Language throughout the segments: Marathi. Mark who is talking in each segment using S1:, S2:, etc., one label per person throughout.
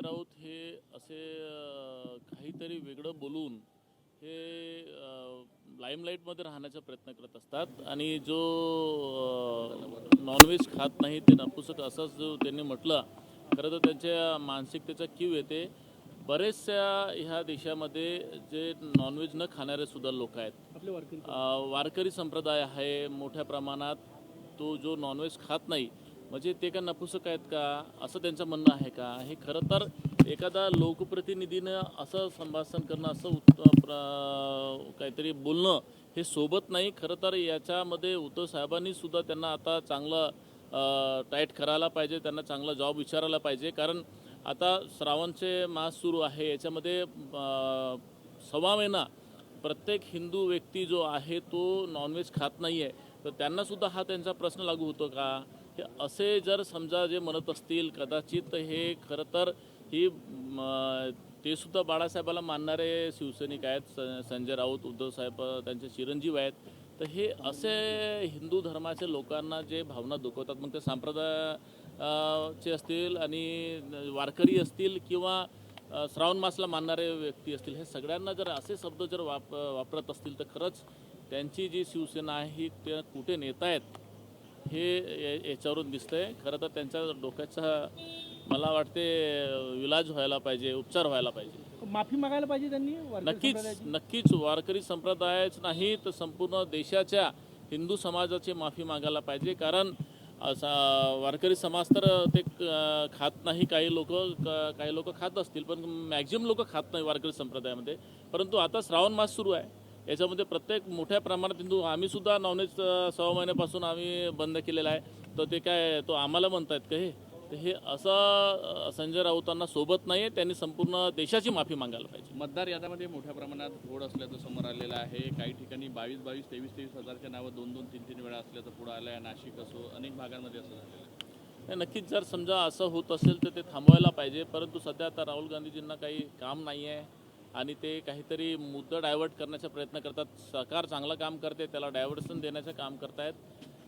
S1: राऊत हे असे काहीतरी वेगळं बोलून हे लाईमलाईटमध्ये राहण्याचा प्रयत्न करत असतात आणि जो नॉनव्हेज खात नाही ते नपुसक असंच जो त्यांनी म्हटलं, खरं तर त्यांच्या मानसिकतेचा कीव येते. बरेचशा ह्या देशामध्ये जे नॉनव्हेज न खाणारे सुद्धा लोक आहेत,
S2: आपले
S1: वारकरी संप्रदाय आहे मोठ्या प्रमाणात. तो जो नॉनव्हेज खात नाही म्हणजे ते का नपुसक आहेत का, असं त्यांचं म्हणणं आहे का? हे खरं तर एखादा लोकप्रतिनिधीनं असं संभाषण करणं, असं काहीतरी बोलणं हे सोबत नाही. खरं तर याच्यामध्ये उद्धव साहेबांनी सुद्धा त्यांना आता चांगलं टाईट करायला पाहिजे, त्यांना चांगला जॉब विचारायला पाहिजे. कारण आता श्रावणचे मास सुरू आहे, याच्यामध्ये 1.25 महिना प्रत्येक हिंदू व्यक्ती जो आहे तो नॉनव्हेज खात नाही आहे. तर त्यांनासुद्धा हा त्यांचा प्रश्न लागू होतो का? हे असे जर समजा जे म्हणत असतील, कदाचित हे खरं तर ही ते सुद्धा बाळासाहेबाला मानणारे शिवसैनिक आहेत. संजय राऊत, उद्धव साहेब त्यांचे चिरंजीव आहेत. तर हे असे हिंदू धर्माचे लोकांना जे भावना दुखवतात, मग ते संप्रदायाचे असतील आणि वारकरी असतील किंवा श्रावण मासला मानणारे व्यक्ती असतील, हे सगळ्यांना जर असे शब्द जर वापरत असतील तर खरंच त्यांची जी शिवसेना आहे ही ते कुठे नेत आहेत हे याच्यावरून दिसतंय. खरं तर त्यांच्या डोक्याचा मला वाटते इलाज व्हायला पाहिजे, उपचार व्हायला पाहिजे.
S2: माफी मागायला पाहिजे त्यांनी.
S1: नक्कीच वारकरी संप्रदायाच नाही तर संपूर्ण देशाच्या हिंदू समाजाची माफी मागायला पाहिजे. कारण वारकरी समाज तर ते खात नाही, काही लोक खात असतील, पण मॅक्झिमम लोक खात नाही वारकरी संप्रदायामध्ये. परंतु आता श्रावण मास सुरू आहे, याच्यामध्ये प्रत्येक मोठ्या प्रमाणात हिंदू, आम्ही सुद्धा नॉनव्हेज 6 महिन्यापासून आम्ही बंद केलेला आहे. तर ते काय तो आम्हाला म्हणतायत का हे? तर हे असं संजय राऊतांना सोबत नाही आहे. त्यांनी संपूर्ण देशाची माफी मागायला पाहिजे.
S3: मतदार याद्यामध्ये मोठ्या प्रमाणात घोड असल्याचं समोर आलेलं आहे. काही ठिकाणी 22,000, 23,000 हजारच्या नावं 2-2, 3-3 वेळा असल्याचं पुढं आलं आहे. नाशिक असो, अनेक भागांमध्ये असं झालेलं आहे.
S1: नक्कीच जर समजा असं होत असेल तर ते थांबवायला पाहिजे. परंतु सध्या आता राहुल गांधीजींना काही काम नाही आहे आणि ते काहीतरी मुद्दा डायव्हर्ट करण्याचा प्रयत्न करतात. सरकार चांगलं काम करते, त्याला डायव्हर्शन देण्याचं काम करतायत.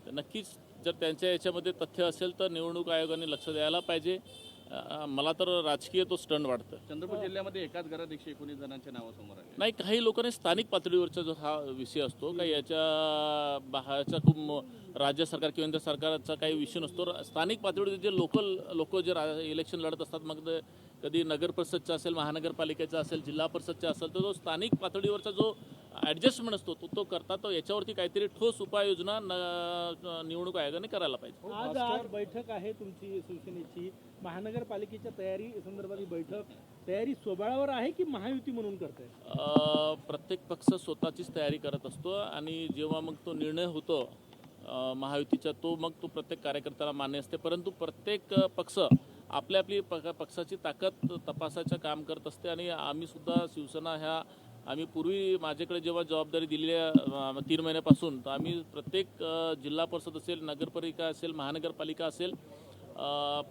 S1: तर नक्कीच जर त्यांच्या याच्यामध्ये तथ्य असेल तर निवडणूक आयोगाने लक्ष द्यायला पाहिजे. मला तर राजकीय तो स्टंट वाटतं.
S3: चंद्रपूर जिल्ह्यामध्ये एकाच घरात 119 जणांच्या नावं समोर आले.
S1: नाही, काही लोकांनी स्थानिक पातळीवरचा जो हा विषय असतो, काही याच्या बाहेरचा खूप राज्य सरकार किंवा केंद्र सरकारचा काही विषय नसतो. स्थानिक पातळीवर जे लोक जे इलेक्शन लढत असतात, मग कधी नगर परिषदचा असेल, महानगरपालिकेचा असेल, जिल्हा परिषदचा असेल, तर तो स्थानिक पातळीवरचा जो ॲडजस्टमेंट असतो तो करतात. तर याच्यावरती काहीतरी ठोस उपाययोजना निवडणूक आयोगाने करायला पाहिजे.
S2: आज बैठक आहे तुमची शिवसेनेची, महानगरपालिकेच्या तयारी संदर्भात ही बैठक तयारी स्वबळावर आहे की महायुती म्हणून करताय?
S1: प्रत्येक पक्ष स्वतःचीच तयारी करत असतो आणि जेव्हा मग तो निर्णय होतो महायुतीचा, मग तो प्रत्येक कार्यकर्त्याला मान्य असते. परंतु प्रत्येक पक्ष आपली पक्षाची ताकद तपासायचं काम करत असते. आणि आम्ही सुद्धा शिवसेना आम्ही पूर्वी माझ्याकडे जेव्हा जबाबदारी दिलेली आहे 3 महिन्यापासून, तर आम्ही प्रत्येक जिल्हा परिषद असेल, नगरपालिका असेल, महानगरपालिका असेल,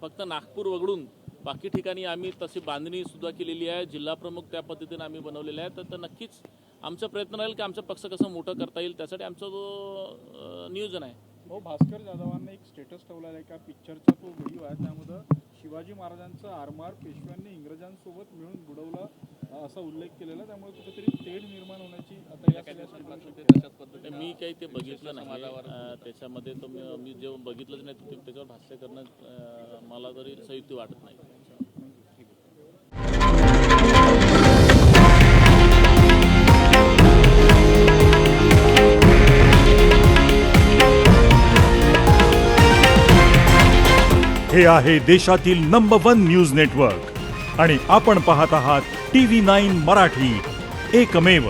S1: फक्त नागपूर वगळून बाकी ठिकाणी आम्ही तशी बांधणीसुद्धा केलेली आहे. जिल्हा प्रमुख त्या पद्धतीने आम्ही बनवलेले आहे. तर नक्कीच आमचा प्रयत्न राहील की आमचा पक्ष कसं मोठं करता येईल, त्यासाठी आमचं जो नियोजन आहे.
S4: भास्कर जाधवांनी एक स्टेटस ठेवलेला आहे का, पिक्चरचा तो व्हिडिओ आहे, त्यामध्ये शिवाजी महाराजांचं आरमार पेशव्यांनी इंग्रजांसोबत मिळून बुडवलं असा उल्लेख केलेला. त्यामुळे कुठेतरी तेढ निर्माण होण्याची आता या
S1: मी काही ते बघितलं नाही. त्याच्यामध्ये तो मी जेव्हा बघितलंच नाही, त्याच्यावर भाष्य करणं मला तरी संयुक्त वाटत नाही.
S5: हे आहे देशातील नंबर 1 न्यूज नेटवर्क आणि आपण पाहत आहात TV9 मराठी, एकमेव.